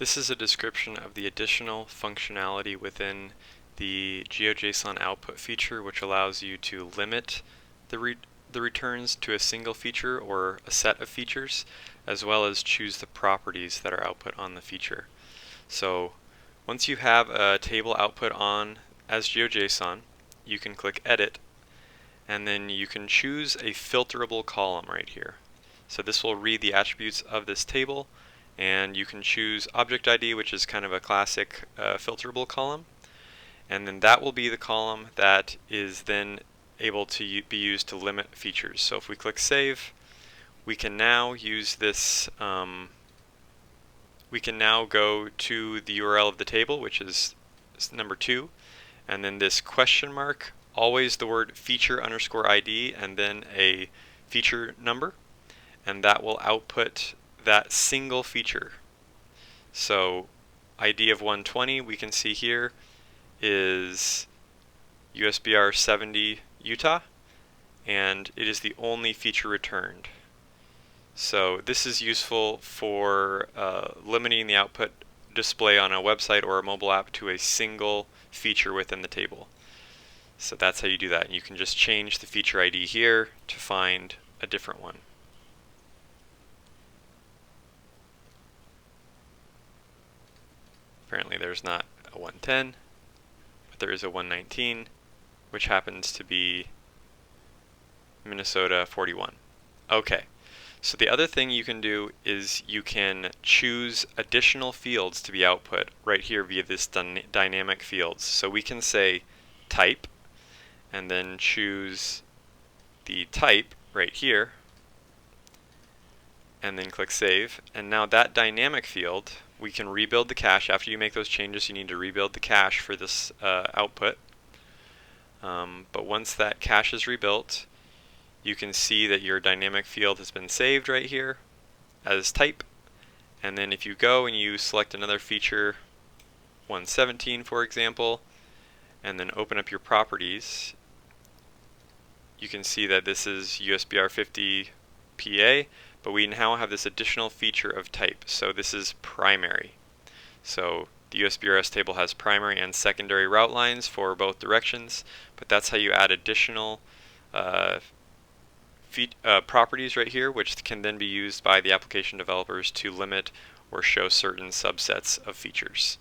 This is a description of the additional functionality within the geojson output feature, which allows you to limit the returns to a single feature or a set of features, as well as choose the properties that are output on the feature. So once you have a table output on as geojson, you can click Edit, and then you can choose a filterable column right here. So this will read the attributes of this table, and you can choose object ID, which is kind of a classic filterable column, and then that will be the column that is then able to be used to limit features. So if we click Save, we can now use this, we can now go to the URL of the table, which is number 2, and then this question mark, always the word feature underscore ID, and then a feature number, and that will output that single feature. So ID of 120, we can see here, is USBR 70 Utah, and it is the only feature returned. So this is useful for limiting the output display on a website or a mobile app to a single feature within the table. So that's how you do that. And you can just change the feature ID here to find a different one. Apparently there's not a 110, but there is a 119, which happens to be Minnesota 41. Okay, so the other thing you can do is you can choose additional fields to be output right here via this dynamic fields. So we can say type, and then choose the type right here, and then click Save. And now that dynamic field, we can rebuild the cache. After you make those changes, you need to rebuild the cache for this output. But once that cache is rebuilt, you can see that your dynamic field has been saved right here as type. And then if you go and you select another feature, 117 for example, and then open up your properties, you can see that this is USBR 50 PA, but we now have this additional feature of type. So this is primary. So the USBRS table has primary and secondary route lines for both directions, but that's how you add additional properties right here, which can then be used by the application developers to limit or show certain subsets of features.